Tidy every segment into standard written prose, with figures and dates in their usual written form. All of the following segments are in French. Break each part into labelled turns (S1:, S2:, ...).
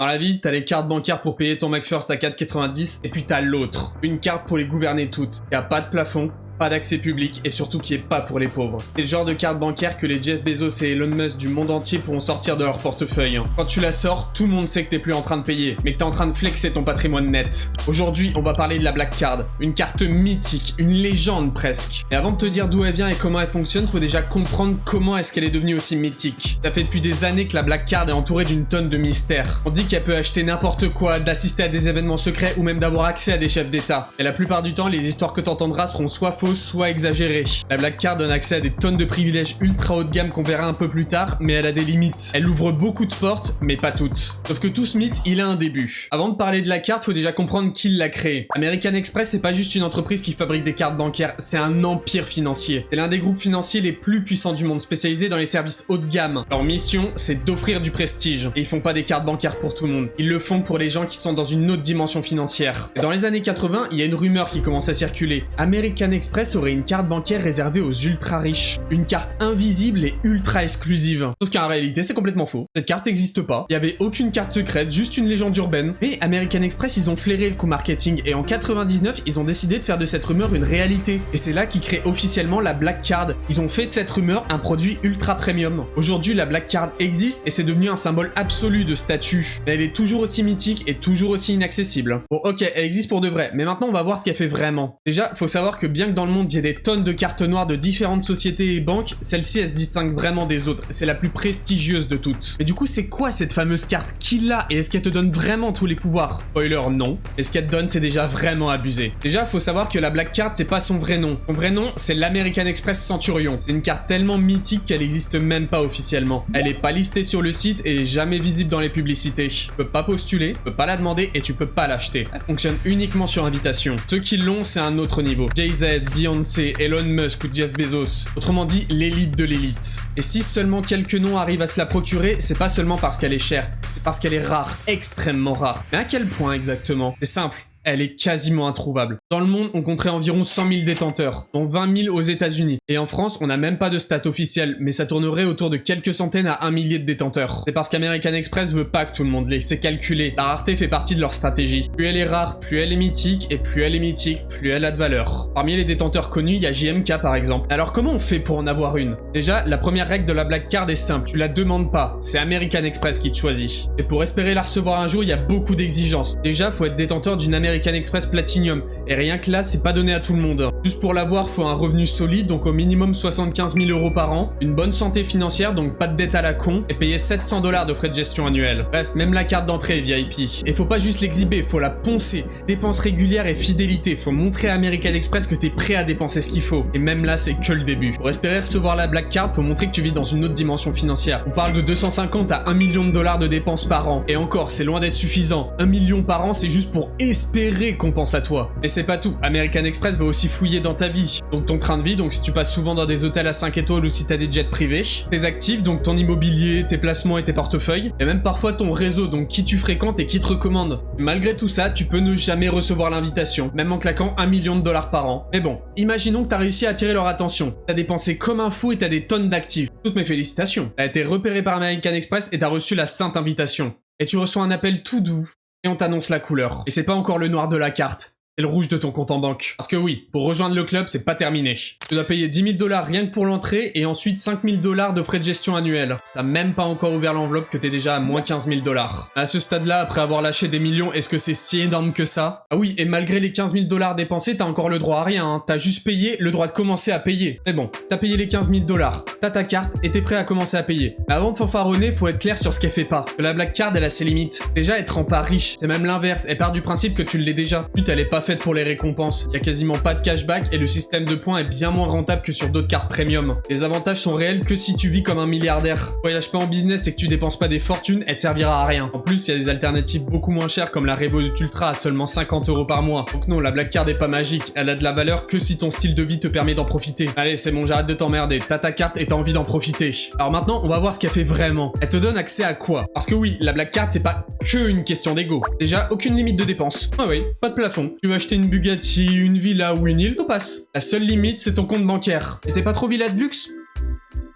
S1: Dans la vie, t'as les cartes bancaires pour payer ton McFirst à 4,90 et puis t'as l'autre. Une carte pour les gouverner toutes, qui a pas de plafond, pas d'accès public et surtout qui est pas pour les pauvres. C'est le genre de carte bancaire que les Jeff Bezos et Elon Musk du monde entier pourront sortir de leur portefeuille. Quand tu la sors, tout le monde sait que t'es plus en train de payer, mais que t'es en train de flexer ton patrimoine net. Aujourd'hui, on va parler de la Black Card, une carte mythique, une légende presque. Et avant de te dire d'où elle vient et comment elle fonctionne, faut déjà comprendre comment est-ce qu'elle est devenue aussi mythique. Ça fait depuis des années que la Black Card est entourée d'une tonne de mystères. On dit qu'elle peut acheter n'importe quoi, d'assister à des événements secrets ou même d'avoir accès à des chefs d'État. Et la plupart du temps, les histoires que t'entendras seront soit fausses, soit exagérée. La Black Card donne accès à des tonnes de privilèges ultra haut de gamme qu'on verra un peu plus tard, mais elle a des limites. Elle ouvre beaucoup de portes, mais pas toutes. Sauf que tout ce mythe, il a un début. Avant de parler de la carte, faut déjà comprendre qui l'a créée. American Express, c'est pas juste une entreprise qui fabrique des cartes bancaires, c'est un empire financier. C'est l'un des groupes financiers les plus puissants du monde, spécialisé dans les services haut de gamme. Leur mission, c'est d'offrir du prestige. Et ils font pas des cartes bancaires pour tout le monde. Ils le font pour les gens qui sont dans une autre dimension financière. Et dans les années 80, il y a une rumeur qui commence à circuler. American Express aurait une carte bancaire réservée aux ultra riches. Une carte invisible et ultra exclusive. Sauf qu'en réalité, c'est complètement faux. Cette carte n'existe pas. Il y avait aucune carte secrète, juste une légende urbaine. Mais American Express, ils ont flairé le coup marketing et en 99, ils ont décidé de faire de cette rumeur une réalité. Et c'est là qu'ils créent officiellement la Black Card. Ils ont fait de cette rumeur un produit ultra premium. Aujourd'hui, la Black Card existe et c'est devenu un symbole absolu de statut. Mais elle est toujours aussi mythique et toujours aussi inaccessible. Bon, ok, elle existe pour de vrai, mais maintenant on va voir ce qu'elle fait vraiment. Déjà, faut savoir que bien que dans le monde il y ait des tonnes de cartes noires de différentes sociétés et banques, celle-ci elle se distingue vraiment des autres. C'est la plus prestigieuse de toutes. Mais du coup, c'est quoi cette fameuse carte? Qui l'a? Et est-ce qu'elle te donne vraiment tous les pouvoirs? Spoiler, non. Et ce qu'elle te donne, c'est déjà vraiment abusé. Déjà, faut savoir que la Black Card, c'est pas son vrai nom. Son vrai nom, c'est l'American Express Centurion. C'est une carte tellement mythique qu'elle existe même pas officiellement. Elle est pas listée sur le site et jamais visible dans les publicités. Tu peux pas postuler, tu peux pas la demander et tu peux pas l'acheter. Elle fonctionne uniquement sur invitation. Ceux qui l'ont, c'est un autre niveau. Jay-Z, Beyoncé, Elon Musk ou Jeff Bezos. Autrement dit, l'élite de l'élite. Et si seulement quelques noms arrivent à se la procurer, c'est pas seulement parce qu'elle est chère, c'est parce qu'elle est rare, extrêmement rare. Mais à quel point exactement? C'est simple. Elle est quasiment introuvable. Dans le monde, on compterait environ 100 000 détenteurs, dont 20 000 aux États-Unis. Et en France, on n'a même pas de stat officiel, mais ça tournerait autour de quelques centaines à 1 millier de détenteurs. C'est parce qu'American Express veut pas que tout le monde l'ait, c'est calculé. La rareté fait partie de leur stratégie. Plus elle est rare, plus elle est mythique, et plus elle est mythique, plus elle a de valeur. Parmi les détenteurs connus, il y a JMK par exemple. Alors comment on fait pour en avoir une? Déjà, la première règle de la Black Card est simple, tu la demandes pas, c'est American Express qui te choisit. Et pour espérer la recevoir un jour, il y a beaucoup d'exigences. Déjà, faut être détenteur d'une American Express Platinum, et rien que là, c'est pas donné à tout le monde. Juste pour l'avoir, faut un revenu solide, donc au minimum 75 000 € par an, une bonne santé financière, donc pas de dette à la con, et payer 700 $ de frais de gestion annuels. Bref, même la carte d'entrée est VIP. Et faut pas juste l'exhiber, faut la poncer. Dépenses régulières et fidélité, faut montrer à American Express que t'es prêt à dépenser ce qu'il faut. Et même là, c'est que le début. Pour espérer recevoir la Black Card, faut montrer que tu vis dans une autre dimension financière. On parle de 250 à 1 million de dollars de dépenses par an. Et encore, c'est loin d'être suffisant. 1 million par an, c'est juste pour espérer qu'on pense à toi. Mais c'est pas tout. American Express va aussi fouiller dans ta vie. Donc ton train de vie, donc si tu passes souvent dans des hôtels à 5 étoiles ou si t'as des jets privés. Tes actifs, donc ton immobilier, tes placements et tes portefeuilles. Et même parfois ton réseau, donc qui tu fréquentes et qui te recommande. Malgré tout ça, tu peux ne jamais recevoir l'invitation, même en claquant 1 million de dollars par an. Mais bon, imaginons que t'as réussi à attirer leur attention. T'as dépensé comme un fou et t'as des tonnes d'actifs. Toutes mes félicitations. T'as été repéré par American Express et t'as reçu la sainte invitation. Et tu reçois un appel tout doux. Et on t'annonce la couleur. Et c'est pas encore le noir de la carte. C'est le rouge de ton compte en banque. Parce que oui, pour rejoindre le club, c'est pas terminé. Tu dois payer 10 000 $ rien que pour l'entrée et ensuite 5 000 $ de frais de gestion annuels. T'as même pas encore ouvert l'enveloppe que t'es déjà à moins 15 000 $. À ce stade-là, après avoir lâché des millions, est-ce que c'est si énorme que ça? Ah oui, et malgré les 15 000 $ dépensés, t'as encore le droit à rien, hein. T'as juste payé le droit de commencer à payer. Mais bon, t'as payé les 15 000 $, t'as ta carte et t'es prêt à commencer à payer. Mais avant de fanfaronner, faut être clair sur ce qu'elle fait pas. Que la Black Card, elle a ses limites. Déjà, elle te rend pas riche. C'est même l'inverse. Elle part du principe que tu l'es déjà. Pute, elle est pas faite pour les récompenses. Il y a quasiment pas de cashback et le système de points est bien moins rentable que sur d'autres cartes premium. Les avantages sont réels que si tu vis comme un milliardaire. Voyage pas en business et que tu dépenses pas des fortunes, elle te servira à rien. En plus, il y a des alternatives beaucoup moins chères comme la Revolut Ultra à seulement 50 € par mois. Donc non, la Black Card est pas magique. Elle a de la valeur que si ton style de vie te permet d'en profiter. Allez, c'est bon, j'arrête de t'emmerder. T'as ta carte et t'as envie d'en profiter. Alors maintenant, on va voir ce qu'elle fait vraiment. Elle te donne accès à quoi? Parce que oui, la Black Card, c'est pas que une question d'ego. Déjà, aucune limite de dépenses. Ah oui, pas de plafond. Tu veux acheter une Bugatti, une villa ou une île, tout passe. La seule limite, c'est ton compte bancaire. Et t'es pas trop villa de luxe?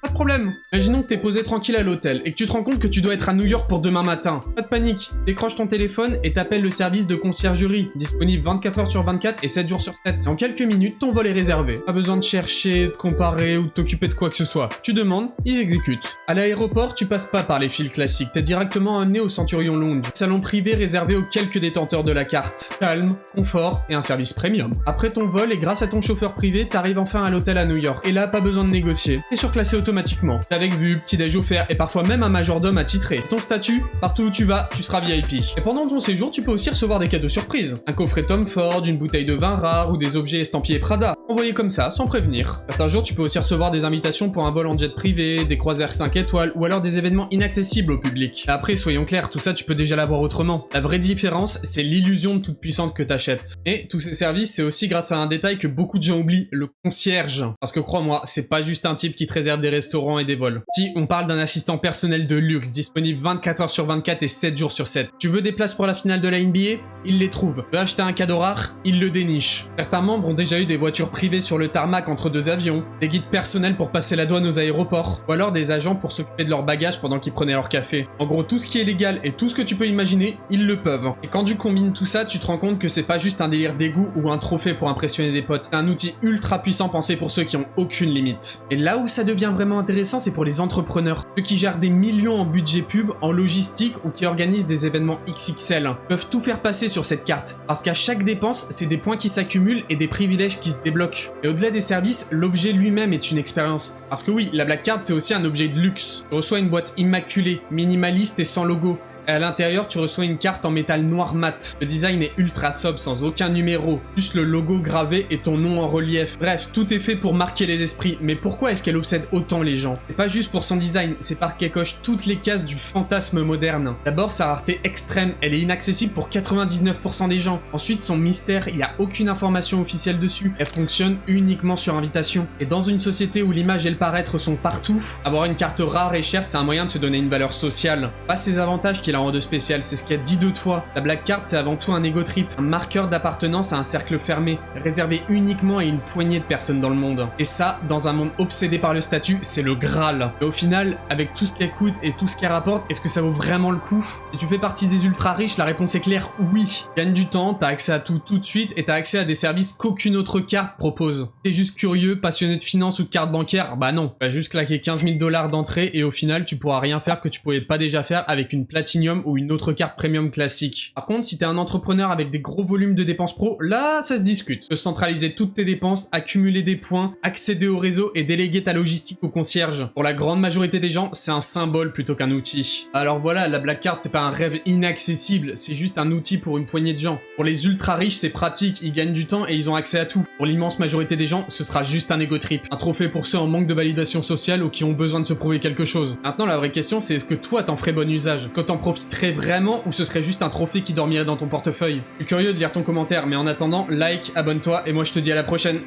S1: Pas de problème. Imaginons que t'es posé tranquille à l'hôtel et que tu te rends compte que tu dois être à New York pour demain matin. Pas de panique, décroche ton téléphone et t'appelles le service de conciergerie, disponible 24 heures sur 24 et 7 jours sur 7. En quelques minutes, ton vol est réservé. Pas besoin de chercher, de comparer ou de t'occuper de quoi que ce soit. Tu demandes, ils exécutent. À l'aéroport, tu passes pas par les fils classiques, t'es directement amené au Centurion Lounge, salon privé réservé aux quelques détenteurs de la carte. Calme, confort et un service premium. Après ton vol et grâce à ton chauffeur privé, t'arrives enfin à l'hôtel à New York. Et là, pas besoin de négocier. T'es surclassé automatiquement. Avec vue, petit déj offert et parfois même un majordome attitré. Ton statut, partout où tu vas, tu seras VIP. Et pendant ton séjour, tu peux aussi recevoir des cadeaux surprises. Un coffret Tom Ford, une bouteille de vin rare ou des objets estampillés Prada. Envoyés comme ça, sans prévenir. Certains jours, tu peux aussi recevoir des invitations pour un vol en jet privé, des croisières 5 étoiles ou alors des événements inaccessibles au public. Après, soyons clairs, tout ça, tu peux déjà l'avoir autrement. La vraie différence, c'est l'illusion de toute puissance que t'achètes. Et tous ces services, c'est aussi grâce à un détail que beaucoup de gens oublient, le concierge. Parce que crois-moi, c'est pas juste un type qui te réserve des restaurants et des vols. Si, on parle d'un assistant personnel de luxe, disponible 24 heures sur 24 et 7 jours sur 7. Tu veux des places pour la finale de la NBA? Il les trouve. Tu veux acheter un cadeau rare? Il le déniche. Certains membres ont déjà eu des voitures privées sur le tarmac entre deux avions, des guides personnels pour passer la douane aux aéroports, ou alors des agents pour s'occuper de leurs bagages pendant qu'ils prenaient leur café. En gros, tout ce qui est légal et tout ce que tu peux imaginer, ils le peuvent. Et quand tu combines tout ça, tu te rends compte que c'est pas juste un délire d'égout ou un trophée pour impressionner des potes. C'est un outil ultra puissant pensé pour ceux qui ont aucune limite. Et là où ça devient vraiment intéressant, c'est pour les entrepreneurs. Ceux qui gèrent des millions en budget pub, en logistique ou qui organisent des événements XXL. Ils peuvent tout faire passer sur cette carte. Parce qu'à chaque dépense, c'est des points qui s'accumulent et des privilèges qui se débloquent. Et au-delà des services, l'objet lui-même est une expérience. Parce que oui, la Black Card, c'est aussi un objet de luxe. Tu reçois une boîte immaculée, minimaliste et sans logo. Et à l'intérieur, tu reçois une carte en métal noir mat. Le design est ultra sobre, sans aucun numéro. Juste le logo gravé et ton nom en relief. Bref, tout est fait pour marquer les esprits. Mais pourquoi est-ce qu'elle obsède autant les gens? C'est pas juste pour son design, c'est parce qu'elle coche toutes les cases du fantasme moderne. D'abord, sa rareté extrême, elle est inaccessible pour 99% des gens. Ensuite, son mystère, il n'y a aucune information officielle dessus. Elle fonctionne uniquement sur invitation. Et dans une société où l'image et le paraître sont partout, avoir une carte rare et chère, c'est un moyen de se donner une valeur sociale. Pas ses avantages qui la rend spécial, c'est ce qu'elle dit de toi. La Black Card, c'est avant tout un ego trip, un marqueur d'appartenance à un cercle fermé, réservé uniquement à une poignée de personnes dans le monde. Et ça, dans un monde obsédé par le statut, c'est le Graal. Et au final, avec tout ce qu'elle coûte et tout ce qu'elle rapporte, est-ce que ça vaut vraiment le coup? Si tu fais partie des ultra riches, la réponse est claire, oui. Gagne du temps, t'as accès à tout de suite et t'as accès à des services qu'aucune autre carte propose. T'es juste curieux, passionné de finance ou de carte bancaire? Bah non, tu vas juste claquer 15 000 $ d'entrée et au final, tu pourras rien faire que tu pouvais pas déjà faire avec une Platinum ou une autre carte premium classique. Par contre, si t'es un entrepreneur avec des gros volumes de dépenses pro, là, ça se discute. Tu peux centraliser toutes tes dépenses, accumuler des points, accéder au réseau et déléguer ta logistique au concierge. Pour la grande majorité des gens, c'est un symbole plutôt qu'un outil. Alors voilà, la Black Card, c'est pas un rêve inaccessible, c'est juste un outil pour une poignée de gens. Pour les ultra riches, c'est pratique, ils gagnent du temps et ils ont accès à tout. Pour l'immense majorité des gens, ce sera juste un ego trip. Un trophée pour ceux en manque de validation sociale ou qui ont besoin de se prouver quelque chose. Maintenant, la vraie question, c'est est-ce que toi, t'en ferais bon usage? Que t'en profiterais vraiment ou ce serait juste un trophée qui dormirait dans ton portefeuille? Je suis curieux de lire ton commentaire, mais en attendant, like, abonne-toi et moi je te dis à la prochaine.